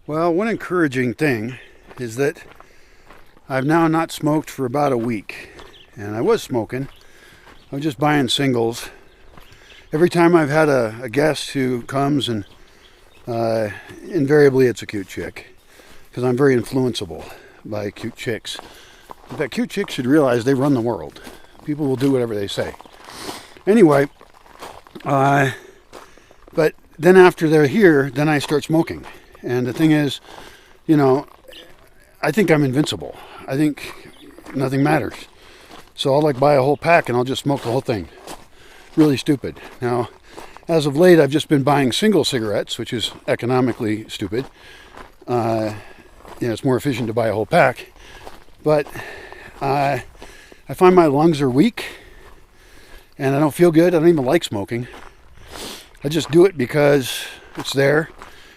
Well, one encouraging thing is that I've now not smoked for about a week. And I was smoking. I was just buying singles. Every time I've had a guest who comes and invariably it's a cute chick. Because I'm very influenceable by cute chicks. In fact, cute chicks should realize they run the world. People will do whatever they say. Anyway, but then after they're here, then I start smoking. And the thing is, I think I'm invincible. I think nothing matters. So I'll buy a whole pack and I'll just smoke the whole thing. Really stupid. Now, as of late, I've just been buying single cigarettes, which is economically stupid. It's more efficient to buy a whole pack. But I find my lungs are weak and I don't feel good. I don't even like smoking. I just do it because it's there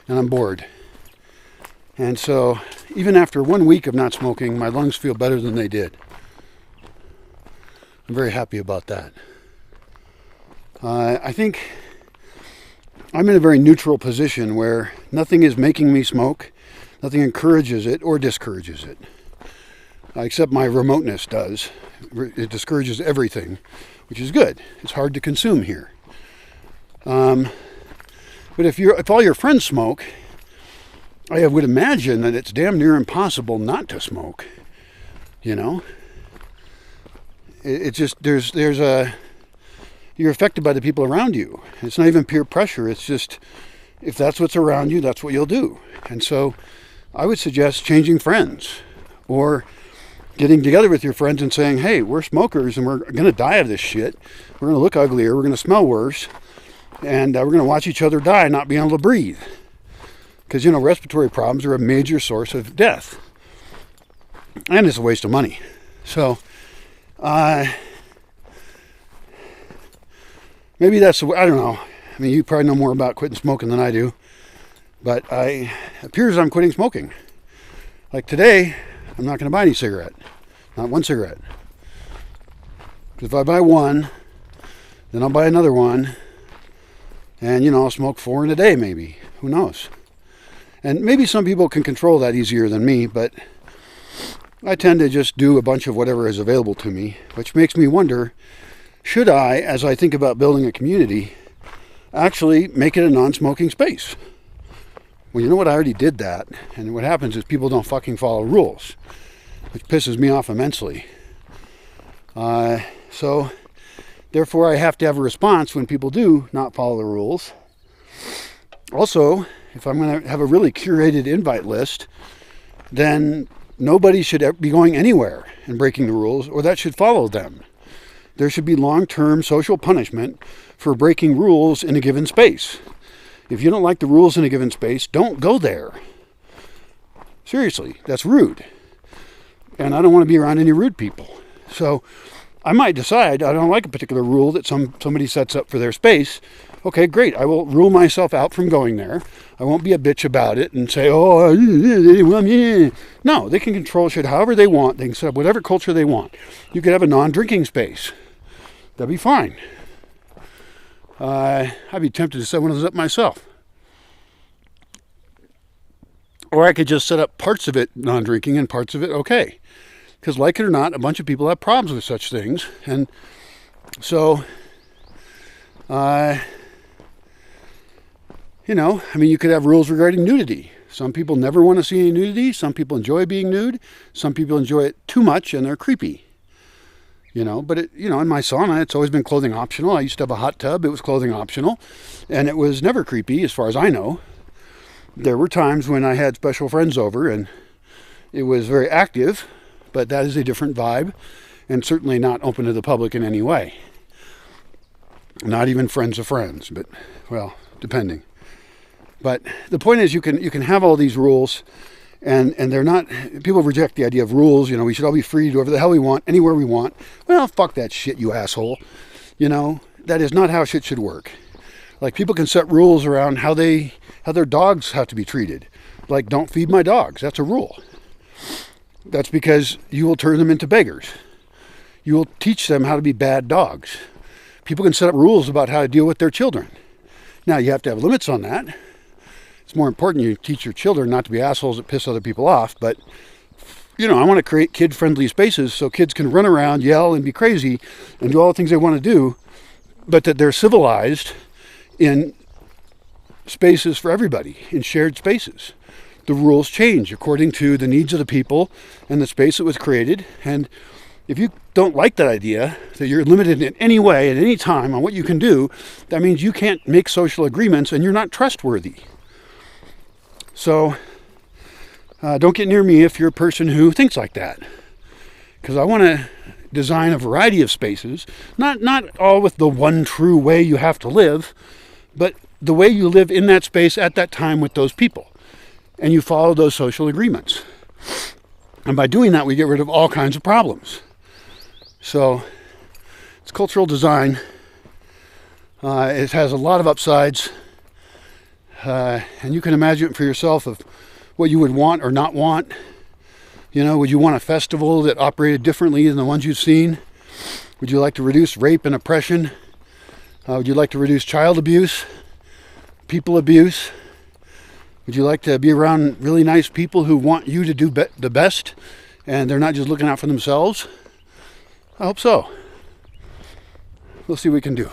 and I'm bored. And so even after 1 week of not smoking, my lungs feel better than they did. I'm very happy about that. I think I'm in a very neutral position where nothing is making me smoke, nothing encourages it or discourages it. Except my remoteness does. It discourages everything, which is good. It's hard to consume here. But if all your friends smoke, I would imagine that it's damn near impossible not to smoke. It's just you're affected by the people around you. It's not even peer pressure. It's just if that's what's around you, that's what you'll do. And so I would suggest changing friends or getting together with your friends and saying, hey, we're smokers and we're going to die of this shit. We're going to look uglier. We're going to smell worse. And we're going to watch each other die, not being able to breathe. Because, respiratory problems are a major source of death. And it's a waste of money. So, maybe that's, I don't know. I mean, you probably know more about quitting smoking than I do. But it appears I'm quitting smoking. Like today, I'm not going to buy any cigarette. Not one cigarette. If I buy one, then I'll buy another one. And, I'll smoke 4 in a day maybe. Who knows? And maybe some people can control that easier than me, but I tend to just do a bunch of whatever is available to me, which makes me wonder, should I, as I think about building a community, actually make it a non-smoking space? Well, you know what? I already did that. And what happens is people don't fucking follow rules, which pisses me off immensely. So, therefore, I have to have a response when people do not follow the rules. Also, if I'm going to have a really curated invite list, then nobody should be going anywhere and breaking the rules, or that should follow them. There should be long-term social punishment for breaking rules in a given space. If you don't like the rules in a given space, don't go there. Seriously, that's rude. And I don't want to be around any rude people. So I might decide I don't like a particular rule that somebody sets up for their space. Okay, great. I will rule myself out from going there. I won't be a bitch about it and say, no, they can control shit however they want. They can set up whatever culture they want. You could have a non-drinking space. That'd be fine. I'd be tempted to set one of those up myself. Or I could just set up parts of it non-drinking and parts of it okay. Because like it or not, a bunch of people have problems with such things. And so, you could have rules regarding nudity. Some people never want to see any nudity. Some people enjoy being nude. Some people enjoy it too much and they're creepy. But in my sauna, it's always been clothing optional. I used to have a hot tub. It was clothing optional. And it was never creepy as far as I know. There were times when I had special friends over and it was very active, but that is a different vibe and certainly not open to the public in any way. Not even friends of friends, but, well, depending. But the point is you can have all these rules and they're not, people reject the idea of rules. We should all be free to do whatever the hell we want, anywhere we want. Well, fuck that shit, you asshole. That is not how shit should work. Like people can set rules around how their dogs have to be treated. Like don't feed my dogs. That's a rule. That's because you will turn them into beggars. You will teach them how to be bad dogs. People can set up rules about how to deal with their children. Now, you have to have limits on that. It's more important you teach your children not to be assholes that piss other people off. But, I want to create kid-friendly spaces so kids can run around, yell, and be crazy and do all the things they want to do, but that they're civilized in spaces for everybody, in shared spaces. The rules change according to the needs of the people and the space that was created. And if you don't like that idea, that you're limited in any way at any time on what you can do, that means you can't make social agreements and you're not trustworthy. So don't get near me if you're a person who thinks like that. Because I want to design a variety of spaces, not all with the one true way you have to live, but the way you live in that space at that time with those people. And you follow those social agreements. And by doing that, we get rid of all kinds of problems. So it's cultural design. It has a lot of upsides. And you can imagine for yourself of what you would want or not want. Would you want a festival that operated differently than the ones you've seen? Would you like to reduce rape and oppression? Would you like to reduce child abuse, people abuse? Would you like to be around really nice people who want you to do the best and they're not just looking out for themselves? I hope so. We'll see what we can do.